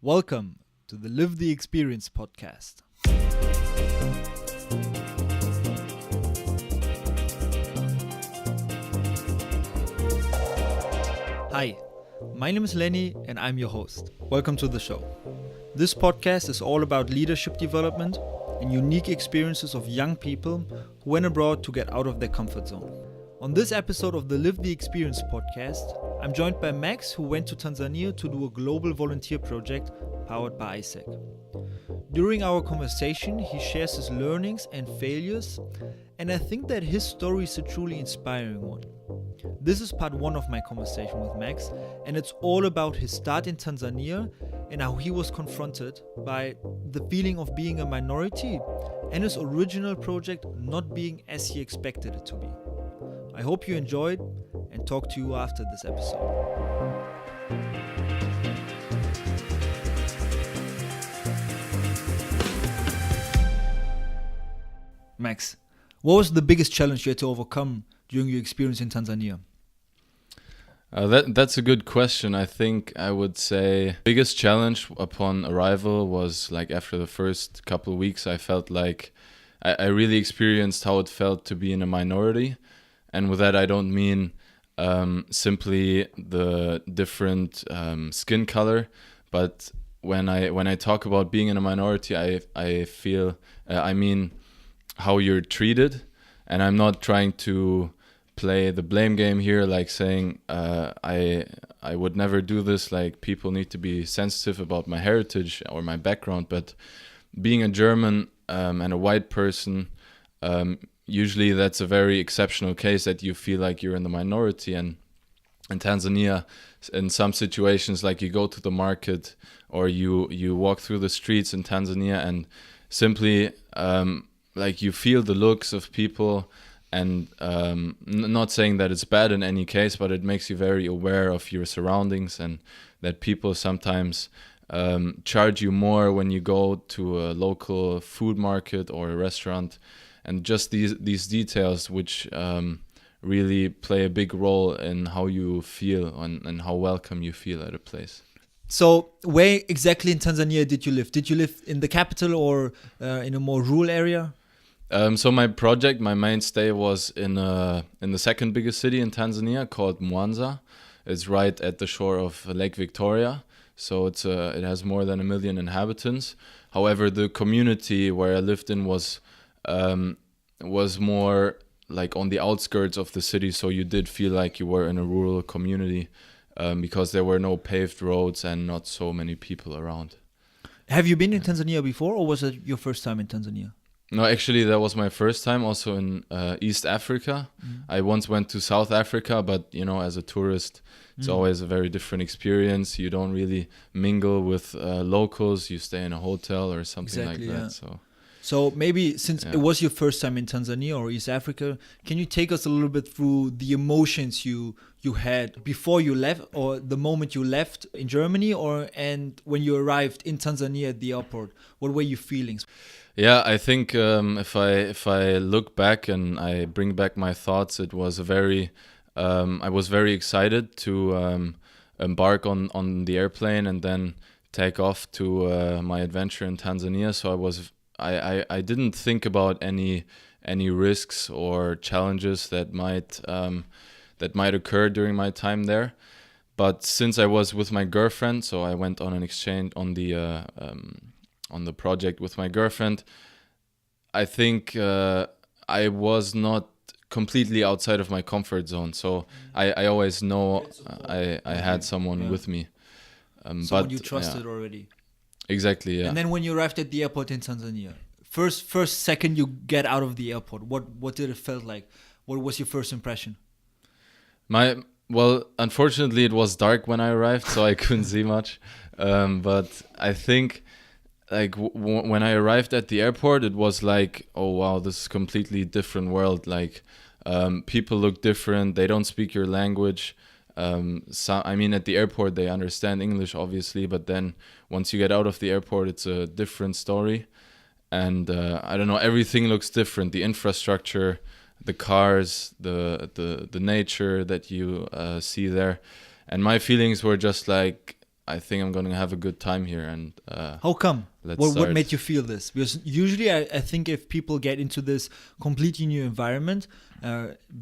Welcome to the Live the Experience podcast. Hi, my name is Lenny and I'm your host. Welcome to the show. This podcast is all about leadership development and unique experiences of young people who went abroad to get out of their comfort zone. On this episode of the Live the Experience podcast, I'm joined by Max, who went to Tanzania to do a global volunteer project powered by AIESEC. During our conversation, he shares his learnings and failures, and I think that his story is a truly inspiring one. This is part 1 of my conversation with Max, and it's all about his start in Tanzania and how he was confronted by the feeling of being a minority and his original project not being as he expected it to be. I hope you enjoyed and talk to you after this episode. Max, what was the biggest challenge you had to overcome during your experience in Tanzania? That's a good question. I think I would say biggest challenge upon arrival was like after the first couple of weeks, I felt like I really experienced how it felt to be in a minority. And with that, I don't mean simply the different skin color, but when I talk about being in a minority, I feel I mean how you're treated, and I'm not trying to play the blame game here, like saying I would never do this. Like, people need to be sensitive about my heritage or my background, but being a German and a white person. Usually that's a very exceptional case that you feel like you're in the minority. And in Tanzania, in some situations, like you go to the market or you walk through the streets in Tanzania and simply like you feel the looks of people, and not saying that it's bad in any case, but it makes you very aware of your surroundings, and that people sometimes charge you more when you go to a local food market or a restaurant. And just these details which really play a big role in how you feel and how welcome you feel at a place. So where exactly in Tanzania did you live? Did you live in the capital or in a more rural area? So my main stay was in the second biggest city in Tanzania called Mwanza. It's right at the shore of Lake Victoria. So it has more than 1 million inhabitants. However, the community where I lived in was more like on the outskirts of the city, so you did feel like you were in a rural community because there were no paved roads and not so many people around. Have you been in Tanzania before, or was it your first time in Tanzania? No, actually that was my first time also in East Africa. I once went to South Africa, but as a tourist, it's always a very different experience. You don't really mingle with locals. You stay in a hotel or something like that. Yeah. So maybe since it was your first time in Tanzania or East Africa, can you take us a little bit through the emotions you had before you left, or the moment you left in Germany, and when you arrived in Tanzania at the airport? What were your feelings? Yeah, I think if I look back and I bring back my thoughts, it was I was very excited to embark on the airplane and then take off to my adventure in Tanzania. So I didn't think about any risks or challenges that might occur during my time there. But since I was with my girlfriend, so I went on an exchange on the project with my girlfriend, I think I was not completely outside of my comfort zone. So I always know I had someone with me. Someone you trusted already. Exactly, yeah. And then when you arrived at the airport in Tanzania, first second you get out of the airport, what did it feel like? What was your first impression? Well, unfortunately, it was dark when I arrived, so I couldn't see much. But I think, like, when I arrived at the airport, it was like, oh wow, this is a completely different world. Like, people look different. They don't speak your language. At the airport, they understand English, obviously, but then once you get out of the airport, it's a different story. And I don't know, everything looks different. The infrastructure, the cars, the nature that you see there. And my feelings were just like, I think I'm gonna have a good time here. And how come? let's What start. made you feel this? Because usually I think if people get into this completely new environment,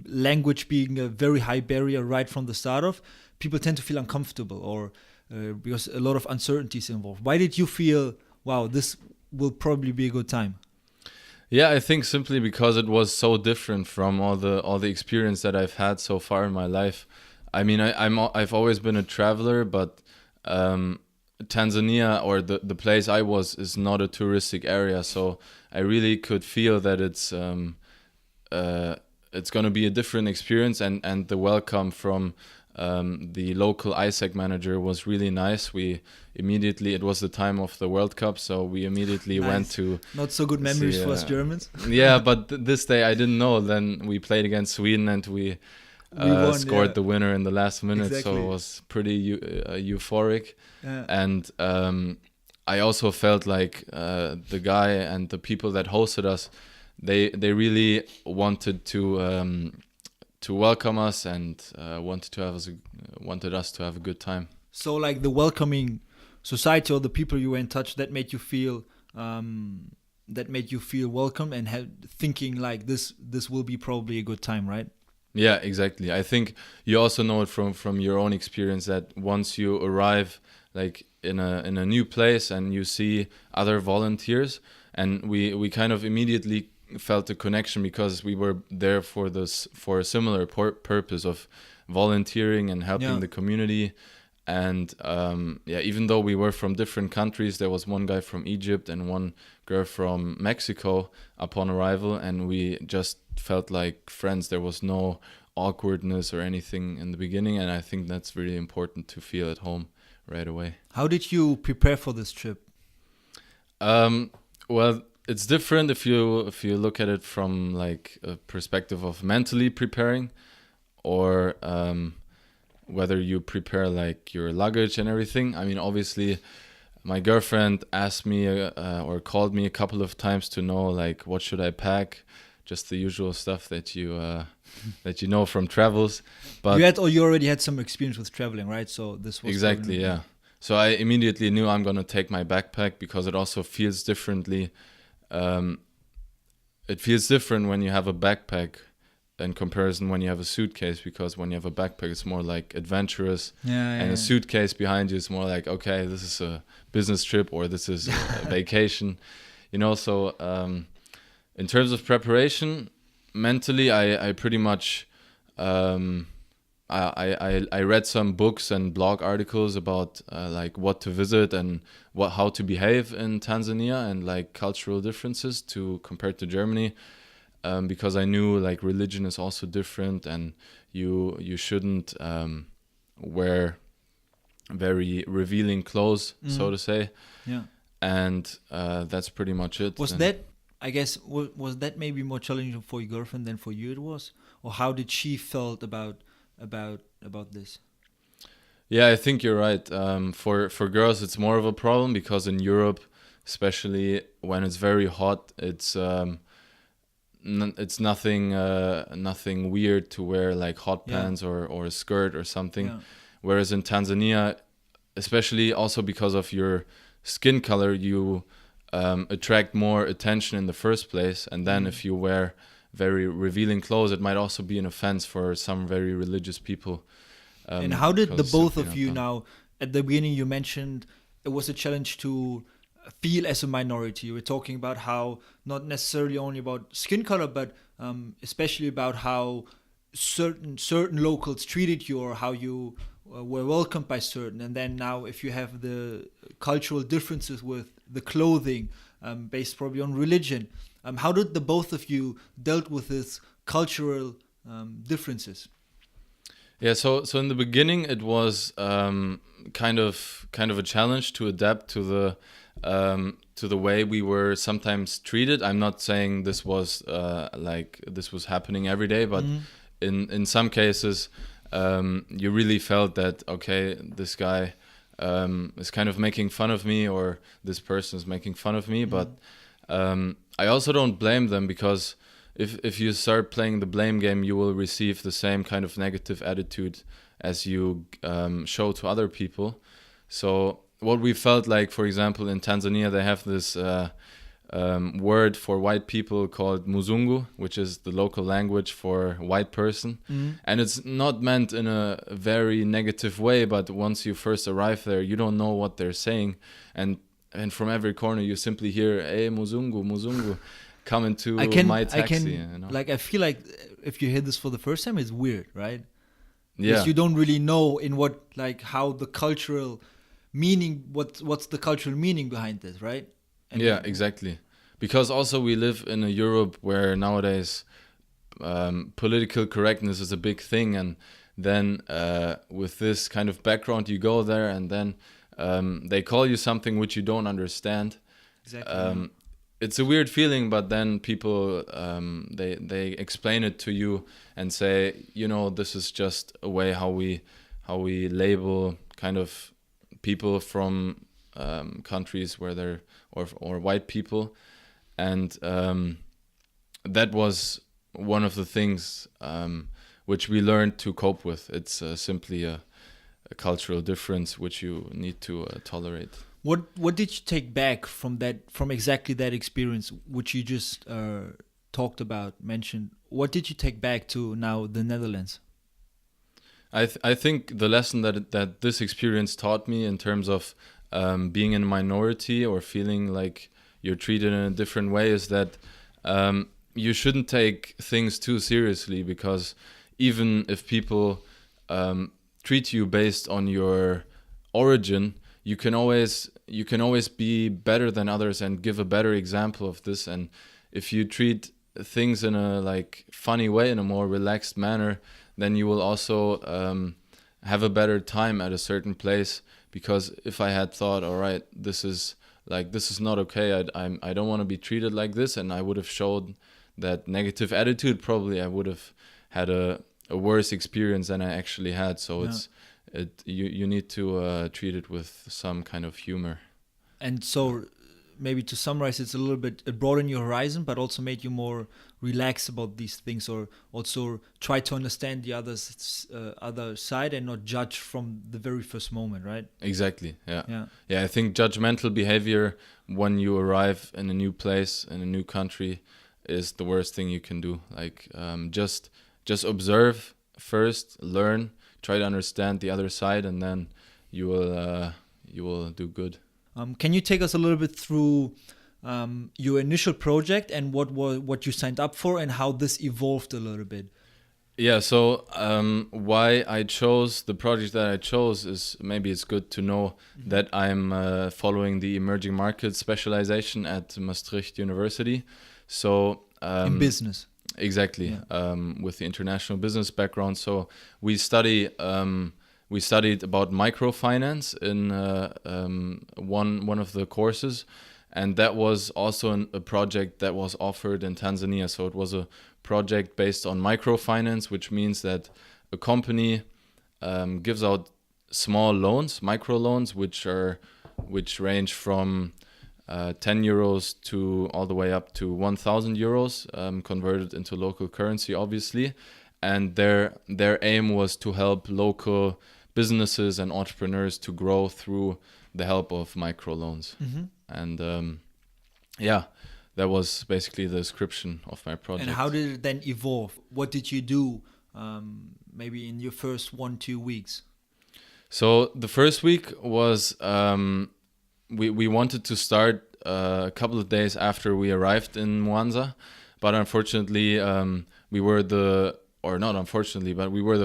language being a very high barrier right from the start of, people tend to feel uncomfortable, or because a lot of uncertainties involved. Why did you feel, wow, this will probably be a good time? Yeah, I think simply because it was so different from all the experience that I've had so far in my life. I mean, I've always been a traveler, but Tanzania, or the place I was, is not a touristic area, so I really could feel that it's going to be a different experience, and the welcome from the local AIESEC manager was really nice. It was the time of the World Cup, so we immediately went to... Not so good memories for us Germans. Yeah, but this day I didn't know. Then we played against Sweden, and we won, scored the winner in the last minute, so it was pretty euphoric. Yeah. And I also felt like the guy and the people that hosted us, they really wanted to welcome us, and wanted us to have a good time. So like the welcoming society, or the people you were in touch, that made you feel welcome, and thinking like this will be probably a good time, right? Yeah, exactly. I think you also know it from your own experience that once you arrive like in a new place and you see other volunteers, and we kind of immediately felt a connection, because we were there for a similar purpose of volunteering and helping the community. And even though we were from different countries, there was one guy from Egypt and one girl from Mexico upon arrival, and we just felt like friends. There was no awkwardness or anything in the beginning, and I think that's really important to feel at home right away. How did you prepare for this trip? Well, it's different if you look at it from like a perspective of mentally preparing, or whether you prepare like your luggage and everything. I mean, obviously, my girlfriend asked me or called me a couple of times to know like what should I pack, just the usual stuff that you know from travels. But you already had some experience with traveling, right? So this was exactly, yeah. So I immediately knew I'm gonna take my backpack, because it also feels differently. It feels different when you have a backpack in comparison when you have a suitcase, because when you have a backpack, it's more like adventurous, and a suitcase behind you is more like, okay, this is a business trip, or this is a vacation, So in terms of preparation, mentally, I pretty much I read some books and blog articles about like what to visit and how to behave in Tanzania, and like cultural differences compared to Germany. Because I knew like religion is also different, and you shouldn't wear very revealing clothes, so to say. Yeah. And that's pretty much it. Was that maybe more challenging for your girlfriend than for you it was? Or how did she felt about this? Yeah, I think you're right. For girls, it's more of a problem, because in Europe, especially when it's very hot, it's nothing weird to wear like hot pants or a skirt or something. Yeah. Whereas in Tanzania, especially also because of your skin color, you attract more attention in the first place. And then if you wear very revealing clothes, it might also be an offense for some very religious people. And how did the both of you now, at the beginning you mentioned it was a challenge to feel as a minority. You were talking about how not necessarily only about skin color, but especially about how certain locals treated you, or how you were welcomed by certain. And then now if you have the cultural differences with the clothing, based probably on religion, how did the both of you dealt with this cultural differences? Yeah, so in the beginning it was kind of a challenge to adapt to the way we were sometimes treated. I'm not saying this was like this was happening every day, but in some cases you really felt that, okay, this guy is kind of making fun of me, or this person is making fun of me. But I also don't blame them, because if you start playing the blame game, you will receive the same kind of negative attitude as you show to other people. So what we felt like, for example, in Tanzania, they have this word for white people called Muzungu, which is the local language for white person. And it's not meant in a very negative way, but once you first arrive there, you don't know what they're saying. And from every corner, you simply hear, hey, Muzungu, Muzungu, come into my taxi. You know? Like, I feel like if you hear this for the first time, it's weird, right? Yeah. Because you don't really know in what, like, how the cultural meaning, what's the cultural meaning behind this, right? And yeah, exactly. Because also we live in a Europe where nowadays political correctness is a big thing, and then with this kind of background, you go there, and then they call you something which you don't understand. Exactly. It's a weird feeling, but then people they explain it to you and say, you know, this is just a way how we label kind of people from countries where they're or white people, and that was one of the things which we learned to cope with. It's simply a cultural difference which you need to tolerate. What did you take back from exactly that experience, which you just mentioned? What did you take back to now the Netherlands? I think the lesson that this experience taught me in terms of being in a minority or feeling like you're treated in a different way is that you shouldn't take things too seriously, because even if people treat you based on your origin, you can always be better than others and give a better example of this. And if you treat things in a like funny way, in a more relaxed manner, then you will also have a better time at a certain place. Because if I had thought, all right, this is not okay, I don't want to be treated like this, and I would have showed that negative attitude, probably I would have had a worse experience than I actually had. So yeah. You need to treat it with some kind of humor. And so maybe to summarize, it's a little bit, it broadened your horizon, but also made you more relaxed about these things, or also try to understand the other side and not judge from the very first moment, right? Exactly. Yeah. I think judgmental behavior when you arrive in a new place, in a new country, is the worst thing you can do. Like just observe first, learn, try to understand the other side, and then you will do good. Can you take us a little bit through your initial project and what you signed up for and how this evolved a little bit? Yeah, so why I chose the project that I chose is, maybe it's good to know that I'm following the emerging markets specialization at Maastricht University. So in business. Exactly, yeah. With the international business background. So we studied about microfinance in one of the courses, and that was also a project that was offered in Tanzania. So it was a project based on microfinance, which means that a company gives out small loans, microloans, which range from 10 euros to all the way up to 1,000 euros, converted into local currency, obviously. And their aim was to help local businesses and entrepreneurs to grow through the help of microloans. Mm-hmm. And that was basically the description of my project. And how did it then evolve? What did you do maybe in your first 1-2 weeks? So the first week was we wanted to start a couple of days after we arrived in Mwanza, but unfortunately we were the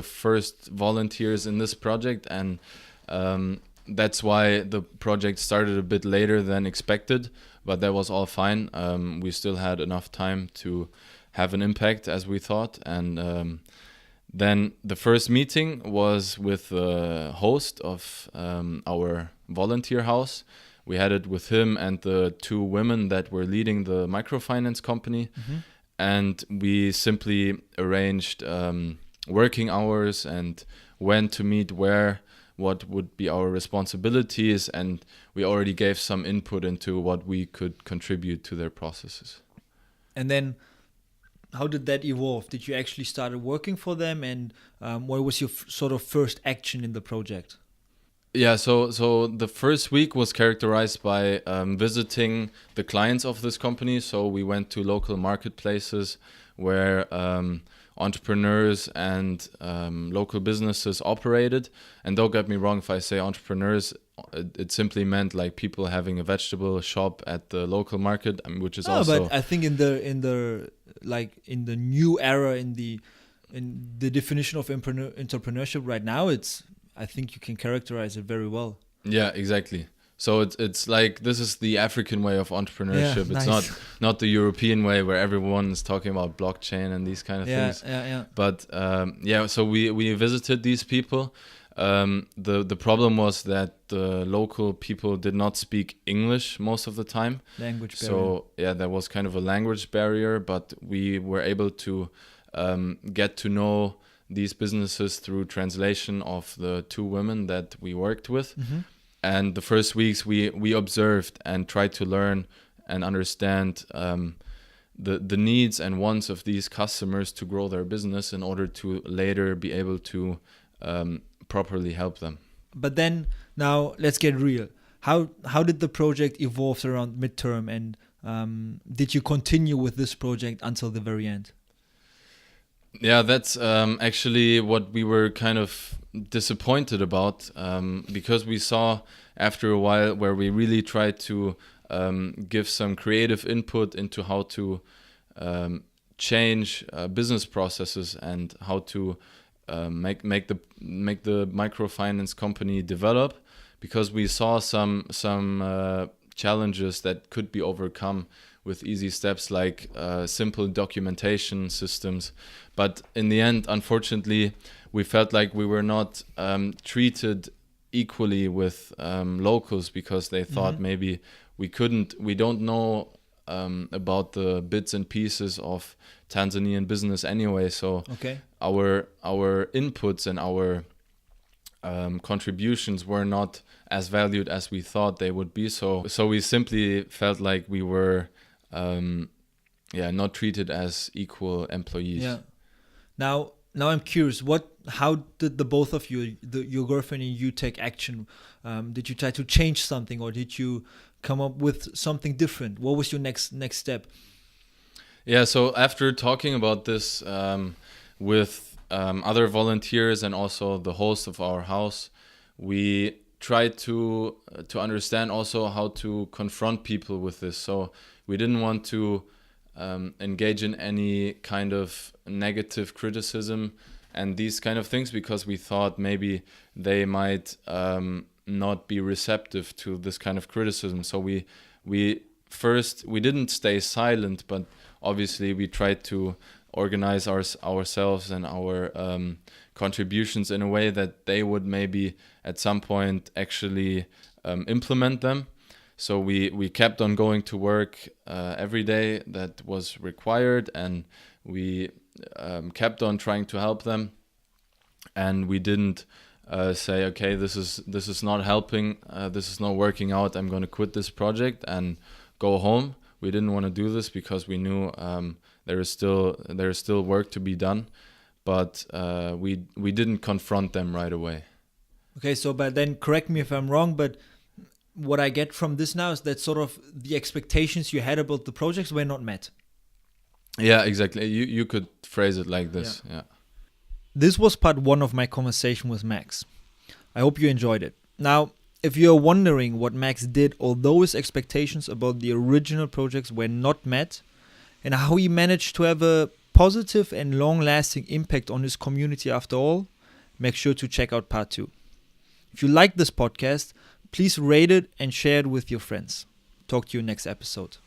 first volunteers in this project, and that's why the project started a bit later than expected, but that was all fine. We still had enough time to have an impact, as we thought. And then the first meeting was with the host of our volunteer house. We had it with him and the 2 women that were leading the microfinance company. Mm-hmm. And we simply arranged working hours and when to meet where, what would be our responsibilities, and we already gave some input into what we could contribute to their processes. And then how did that evolve? Did you actually start working for them, and what was your sort of first action in the project? Yeah, so the first week was characterized by visiting the clients of this company. So we went to local marketplaces where entrepreneurs and local businesses operated. And don't get me wrong, if I say entrepreneurs, it simply meant like people having a vegetable shop at the local market, which is also. But I think in the new era, in the definition of entrepreneurship right now, I think you can characterize it very well. Yeah, exactly. So it's like, this is the African way of entrepreneurship. Yeah, it's nice. not the European way where everyone is talking about blockchain and these kind of things. Yeah. But so we visited these people. The problem was that the local people did not speak English most of the time. Language barrier. So yeah, there was kind of a language barrier, but we were able to get to know these businesses through translation of the two women that we worked with. Mm-hmm. And the first weeks we observed and tried to learn and understand the needs and wants of these customers to grow their business in order to later be able to properly help them. But then now let's get real. How did the project evolve around midterm, and did you continue with this project until the very end? Yeah, that's actually what we were kind of disappointed about, because we saw after a while where we really tried to give some creative input into how to change business processes and how to make the microfinance company develop, because we saw some challenges that could be overcome with easy steps like simple documentation systems. But in the end, unfortunately, we felt like we were not treated equally with locals, because they thought maybe we don't know about the bits and pieces of Tanzanian business anyway. So our inputs and our contributions were not as valued as we thought they would be. So we simply felt like we were not treated as equal employees. Yeah. Now I'm curious. How did the both of you, your girlfriend and you, take action? Did you try to change something, or did you come up with something different? What was your next step? Yeah. So after talking about this with other volunteers and also the host of our house, we tried to understand also how to confront people with this. So we didn't want to engage in any kind of negative criticism and these kind of things, because we thought maybe they might not be receptive to this kind of criticism. So we didn't stay silent, but obviously we tried to organize ourselves and our contributions in a way that they would maybe at some point actually implement them. So we kept on going to work every day that was required, and we kept on trying to help them. And we didn't say, okay, this is not helping, this is not working out, I'm going to quit this project and go home. We didn't want to do this because we knew there is still work to be done, but we didn't confront them right away. Okay, so but then correct me if I'm wrong, but what I get from this now is that sort of the expectations you had about the projects were not met. Yeah, exactly. You could phrase it like this. Yeah. This was part 1 of my conversation with Max. I hope you enjoyed it. Now, if you're wondering what Max did, although his expectations about the original projects were not met, and how he managed to have a positive and long-lasting impact on his community after all, make sure to check out part 2. If you like this podcast, please rate it and share it with your friends. Talk to you next episode.